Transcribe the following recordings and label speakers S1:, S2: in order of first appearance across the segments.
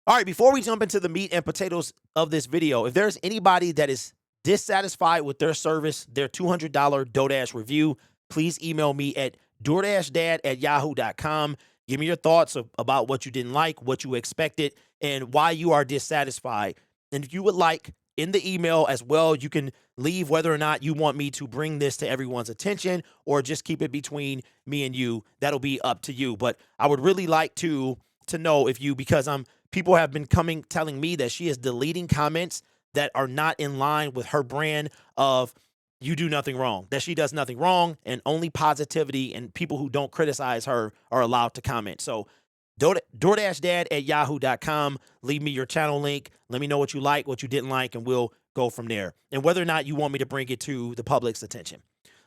S1: All right, before we jump into the meat and potatoes of this video, if there's anybody that is dissatisfied with their service, their $200 DoorDash review, please email me at DoorDashDad@yahoo.com. Give me your thoughts about what you didn't like, what you expected, and why you are dissatisfied. And if you would like, in the email as well, you can leave whether or not you want me to bring this to everyone's attention or just keep it between me and you. That'll be up to you. But I would really like to know if you, because people have been telling me that she is deleting comments that are not in line with her brand of you do nothing wrong, that she does nothing wrong, and only positivity, and people who don't criticize her are allowed to comment. So DoorDashDad@yahoo.com. Leave me your channel link. Let me know what you like, what you didn't like, and we'll go from there. And whether or not you want me to bring it to the public's attention.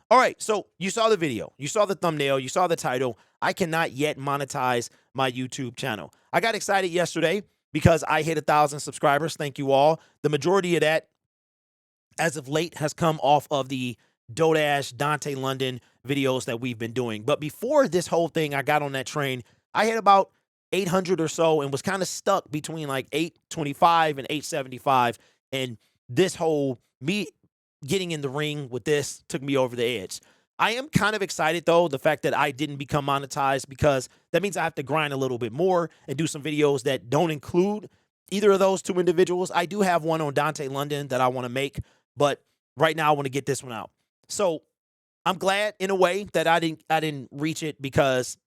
S1: All right, so you saw the video, you saw the thumbnail, you saw the title. I cannot yet monetize my YouTube channel. I got excited yesterday because I hit 1,000 subscribers. Thank you all. The majority of that, as of late, has come off of the DoorDash Dante London videos that we've been doing. But before this whole thing, I got on that train. I had about 800 or so and was kind of stuck between like 825 and 875. And this whole me getting in the ring with this took me over the edge. I am kind of excited, though, the fact that I didn't become monetized, because that means I have to grind a little bit more and do some videos that don't include either of those two individuals. I do have one on Dante London that I want to make, but right now I want to get this one out. So I'm glad in a way that I didn't reach it, because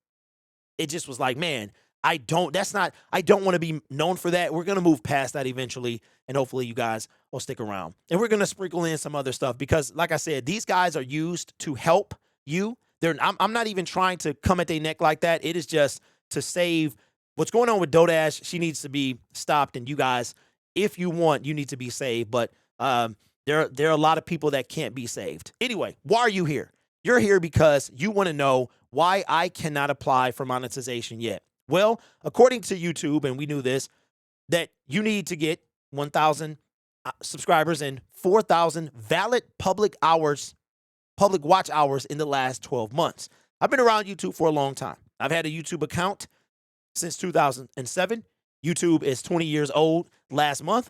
S1: it just was like, man, I don't want to be known for that. We're going to move past that eventually, and hopefully you guys will stick around. And we're going to sprinkle in some other stuff, because like I said, these guys are used to help you. I'm not even trying to come at their neck like that. It is just to save what's going on with DoorDash. She needs to be stopped, and you guys, if you want, you need to be saved. But there are a lot of people that can't be saved. Anyway, why are you here? You're here because you want to know why I cannot apply for monetization yet. Well, according to YouTube, and we knew this, that you need to get 1,000 subscribers and 4,000 valid public watch hours in the last 12 months. I've been around YouTube for a long time. I've had a YouTube account since 2007. YouTube is 20 years old last month.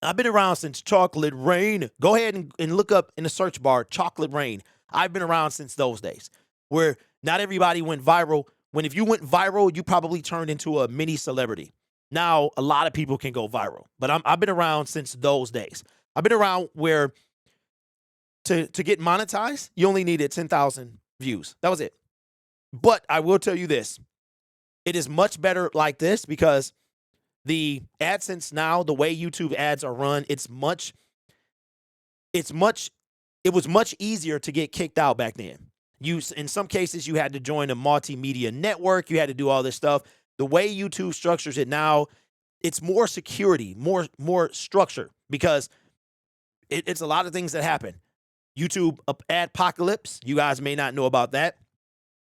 S1: I've been around since Chocolate Rain. Go ahead and look up in the search bar, Chocolate Rain. I've been around since those days, where not everybody went viral. If you went viral, you probably turned into a mini celebrity. Now, a lot of people can go viral, but I've been around since those days. I've been around where to get monetized, you only needed 10,000 views. That was it. But I will tell you this. It is much better like this, because the AdSense now, the way YouTube ads are run, it was much easier to get kicked out back then. In some cases, you had to join a multimedia network. You had to do all this stuff. The way YouTube structures it now, it's more security, more structure, because it's a lot of things that happen. YouTube adpocalypse, you guys may not know about that.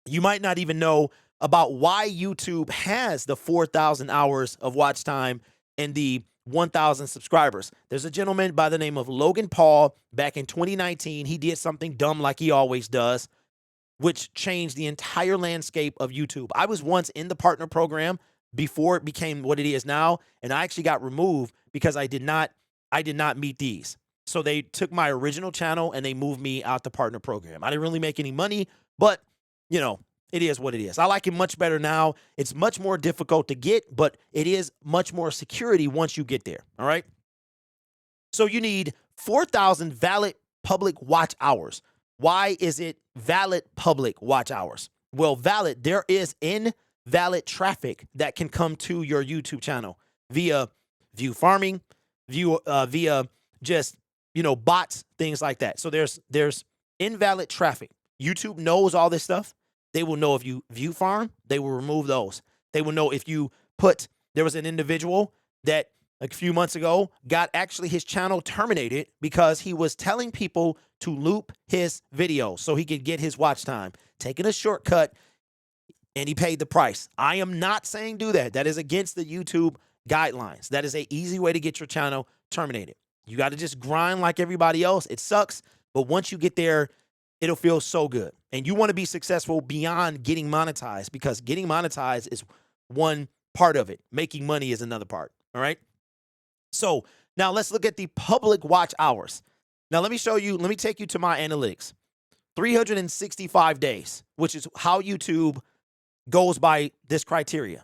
S1: You might not even know about why YouTube has the 4,000 hours of watch time and the 1,000 subscribers. There's a gentleman by the name of Logan Paul. Back in 2019, he did something dumb like he always does, which changed the entire landscape of YouTube. I was once in the partner program before it became what it is now, and I actually got removed because I did not meet these. So they took my original channel and they moved me out the partner program. I didn't really make any money, but it is what it is. I like it much better now. It's much more difficult to get, but it is much more security once you get there. All right. So you need 4,000 valid public watch hours. Why is it valid public watch hours? Well, valid, there is invalid traffic that can come to your YouTube channel via view farming, via just, bots, things like that. So there's invalid traffic. YouTube knows all this stuff. They will know if you view farm, they will remove those. They will know if you there was an individual that a few months ago got actually his channel terminated because he was telling people to loop his videos so he could get his watch time, taking a shortcut, and he paid the price. I am not saying do that. That is against the YouTube guidelines. That is an easy way to get your channel terminated. You got to just grind like everybody else. It sucks, but once you get there, it'll feel so good. And you want to be successful beyond getting monetized, because getting monetized is one part of it. Making money is another part. All right. So now let's look at the public watch hours. Now let me show you, let me take you to my analytics. 365 days, which is how YouTube goes by this criteria.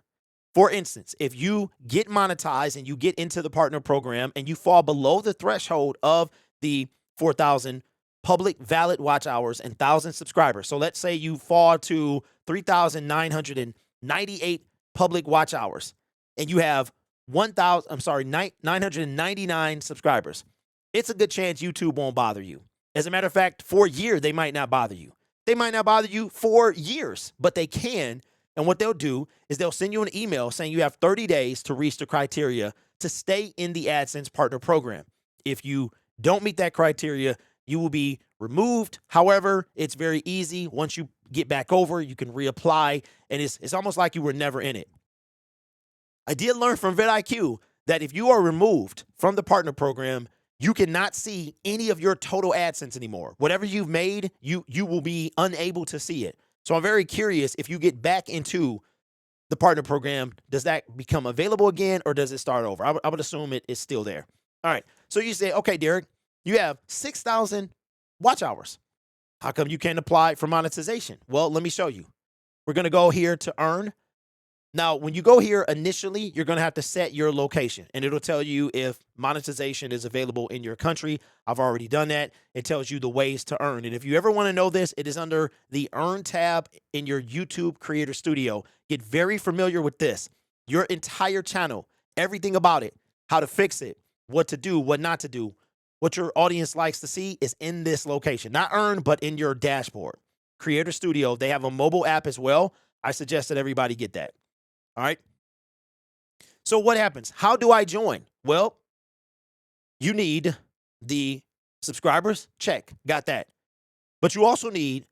S1: For instance, if you get monetized and you get into the partner program and you fall below the threshold of the 4,000 public valid watch hours and 1,000 subscribers. So let's say you fall to 3,998 public watch hours and you have 999 subscribers. It's a good chance YouTube won't bother you. As a matter of fact, for a year, they might not bother you. They might not bother you for years, but they can. And what they'll do is they'll send you an email saying you have 30 days to reach the criteria to stay in the AdSense partner program. If you don't meet that criteria, you will be removed. However, it's very easy. Once you get back over, you can reapply, and it's almost like you were never in it. I did learn from vidIQ that if you are removed from the partner program, you cannot see any of your total AdSense anymore. Whatever you've made, you will be unable to see it. So I'm very curious, if you get back into the partner program, does that become available again or does it start over? I would assume it is still there. All right. So you say, okay, Derek, you have 6,000 watch hours. How come you can't apply for monetization? Well, let me show you. We're going to go here to earn. Now, when you go here initially, you're going to have to set your location, and it'll tell you if monetization is available in your country. I've already done that. It tells you the ways to earn. And if you ever want to know this, it is under the Earn tab in your YouTube Creator Studio. Get very familiar with this. Your entire channel, everything about it, how to fix it, what to do, what not to do, what your audience likes to see is in this location. Not Earn, but in your dashboard. Creator Studio, they have a mobile app as well. I suggest that everybody get that. All right. So what happens? How do I join? Well, you need the subscribers. Check. Got that. But you also need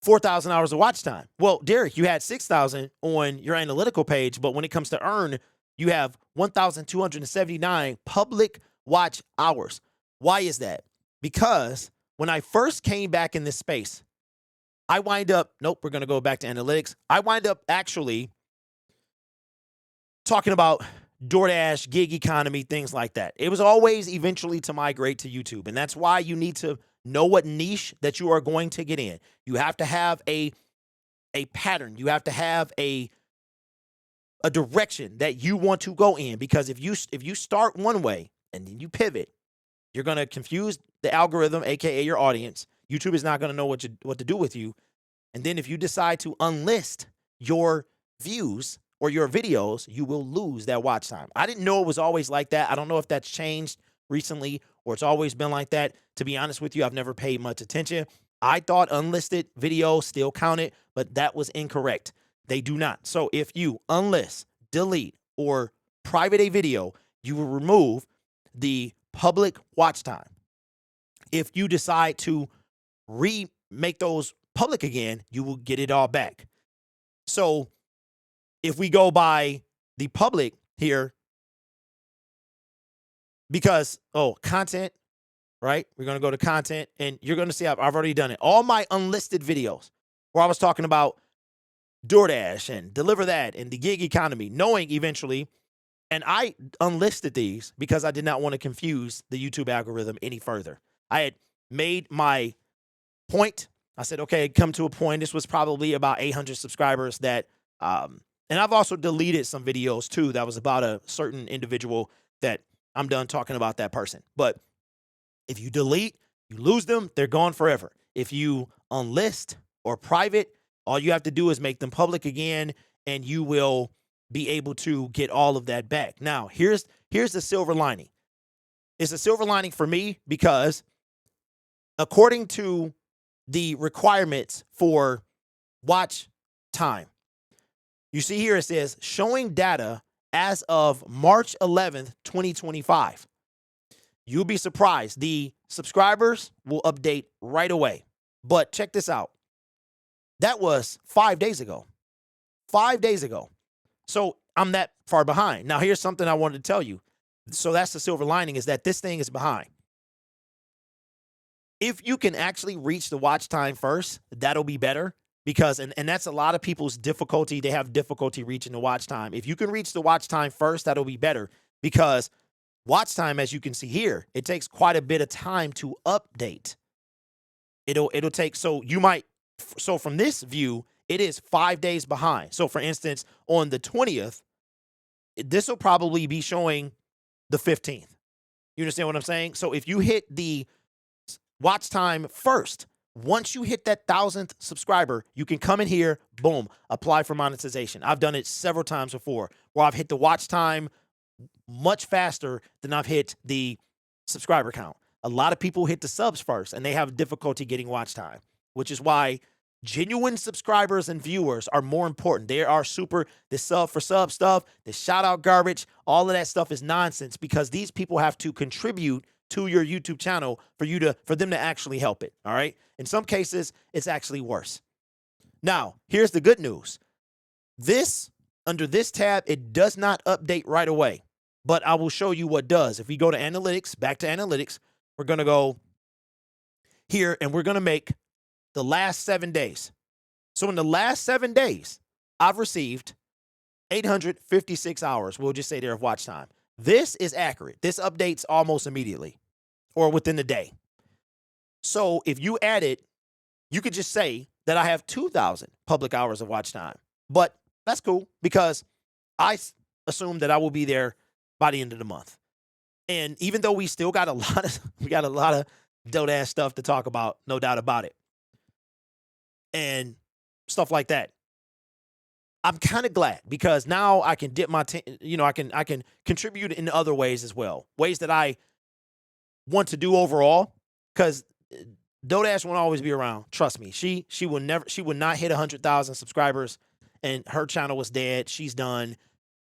S1: 4,000 hours of watch time. Well, Derek, you had 6,000 on your analytical page, but when it comes to earn, you have 1,279 public watch hours. Why is that? Because when I first came back in this space, I wind up, nope, we're going to go back to analytics. I wind up actually talking about DoorDash, gig economy, things like that. It was always eventually to migrate to YouTube. And that's why you need to know what niche that you are going to get in. You have to have a pattern. You have to have a direction that you want to go in. Because if you start one way and then you pivot, you're going to confuse the algorithm, aka your audience. YouTube is not going to know what to do with you. And then if you decide to unlist your views or your videos, you will lose that watch time. I didn't know it was always like that. I don't know if that's changed recently or it's always been like that. To be honest with you, I've never paid much attention. I thought unlisted videos still counted, but that was incorrect. They do not. So if you unlist, delete, or private a video, you will remove the public watch time. If you decide to remake those public again, you will get it all back. So if we go by the public here, because, content, right? We're going to go to content, and you're going to see I've already done it. All my unlisted videos where I was talking about DoorDash and Deliver That and the gig economy, knowing eventually, and I unlisted these because I did not want to confuse the YouTube algorithm any further. I had made my point. I said, okay, come to a point. This was probably about 800 subscribers that, and I've also deleted some videos too. That was about a certain individual that I'm done talking about that person. But if you delete, you lose them. They're gone forever. If you unlist or private, all you have to do is make them public again, and you will be able to get all of that back. Now, here's the silver lining. It's a silver lining for me because according to the requirements for watch time, you see here it says showing data as of March 11th, 2025. You'll be surprised. The subscribers will update right away. But check this out. That was 5 days ago. 5 days ago. So I'm that far behind. Now, here's something I wanted to tell you. So that's the silver lining, is that this thing is behind. If you can actually reach the watch time first, that'll be better. because and that's a lot of people's difficulty. They have difficulty reaching the watch time. If you can reach the watch time first, that'll be better, because watch time, as you can see here, it takes quite a bit of time to update. It'll take, so you might, so from this view, it is 5 days behind. So for instance, on the 20th, this will probably be showing the 15th. You understand what I'm saying? So if you hit the watch time first, once you hit that 1,000th subscriber, you can come in here, boom, apply for monetization. I've done it several times before where I've hit the watch time much faster than I've hit the subscriber count. A lot of people hit the subs first and they have difficulty getting watch time, which is why genuine subscribers and viewers are more important. They are super, the sub for sub stuff, the shout out garbage, all of that stuff is nonsense, because these people have to contribute to your YouTube channel for them to actually help it. All right. In some cases, it's actually worse. Now, here's the good news. Under this tab, it does not update right away, but I will show you what does. If we go to analytics, back to analytics, we're going to go here and we're going to make the last 7 days. So in the last 7 days, I've received 856 hours. We'll just say there of watch time. This is accurate. This updates almost immediately or within the day. So if you add it, you could just say that I have 2,000 public hours of watch time. But that's cool, because I assume that I will be there by the end of the month. And even though we still got a lot of dope ass stuff to talk about, no doubt about it, and stuff like that, I'm kind of glad, because now I can dip my, I can contribute in other ways as well, ways that I want to do overall. Because Dodash won't always be around. Trust me, she would not hit 100,000 subscribers, and her channel was dead. She's done.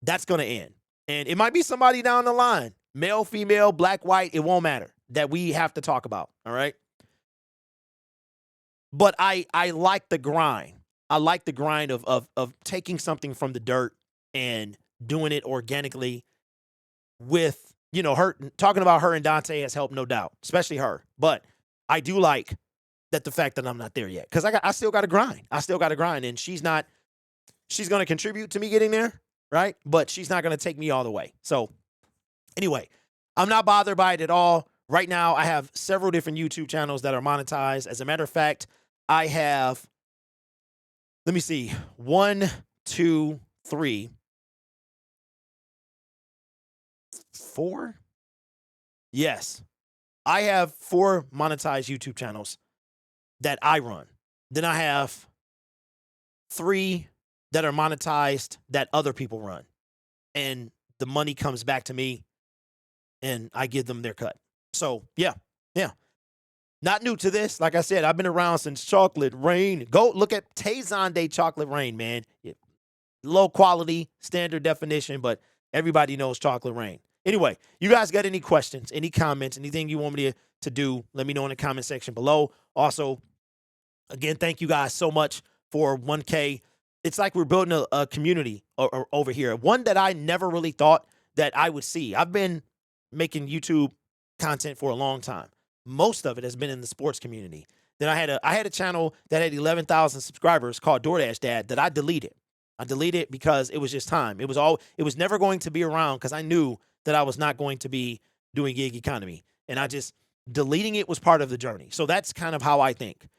S1: That's gonna end, and it might be somebody down the line, male, female, black, white. It won't matter, that we have to talk about. All right. But I like the grind. I like the grind of taking something from the dirt and doing it organically with, her. Talking about her and Dante has helped, no doubt, especially her. But I do like that, the fact that I'm not there yet, because I still got to grind. I still got to grind, and she's going to contribute to me getting there, right? But she's not going to take me all the way. So anyway, I'm not bothered by it at all. Right now, I have several different YouTube channels that are monetized. As a matter of fact, I have, let me see, 1, 2, 3, 4. Yes, I have 4 monetized YouTube channels that I run. Then I have 3 that are monetized that other people run. And the money comes back to me and I give them their cut. So yeah. Not new to this. Like I said, I've been around since Chocolate Rain. Go look at Tazon Day Chocolate Rain, man. Low quality, standard definition, but everybody knows Chocolate Rain. Anyway, you guys got any questions, any comments, anything you want me to do, let me know in the comment section below. Also, again, thank you guys so much for 1K. It's like we're building a community over here, one that I never really thought that I would see. I've been making YouTube content for a long time. Most of it has been in the sports community. Then I had a channel that had 11,000 subscribers called DoorDash Dad that I deleted. I deleted it because it was just time. It was never going to be around, because I knew that I was not going to be doing gig economy. And deleting it was part of the journey. So that's kind of how I think.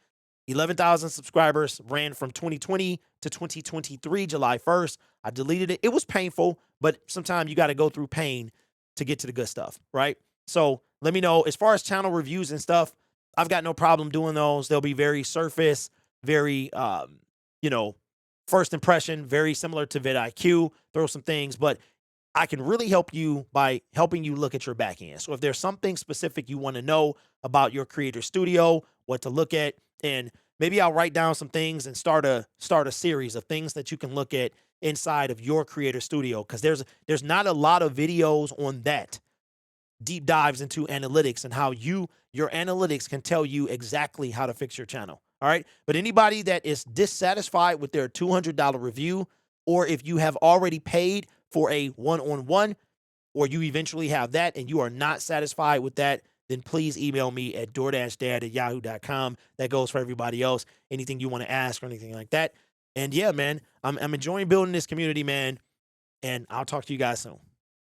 S1: 11,000 subscribers, ran from 2020 to 2023, July 1st. I deleted it. It was painful, but sometimes you got to go through pain to get to the good stuff, right? So let me know. As far as channel reviews and stuff, I've got no problem doing those. They'll be very surface, very, first impression, very similar to vidIQ. Throw some things, but I can really help you by helping you look at your back end. So if there's something specific you want to know about your creator studio, what to look at, and maybe I'll write down some things and start a series of things that you can look at inside of your creator studio, because there's not a lot of videos on that. Deep dives into analytics and how your analytics can tell you exactly how to fix your channel. All right. But anybody that is dissatisfied with their $200 review, or if you have already paid for a one-on-one, or you eventually have that and you are not satisfied with that, then please email me at DoorDashDad@yahoo.com. That goes for everybody else. Anything you want to ask or anything like that. And yeah, man, I'm enjoying building this community, man. And I'll talk to you guys soon.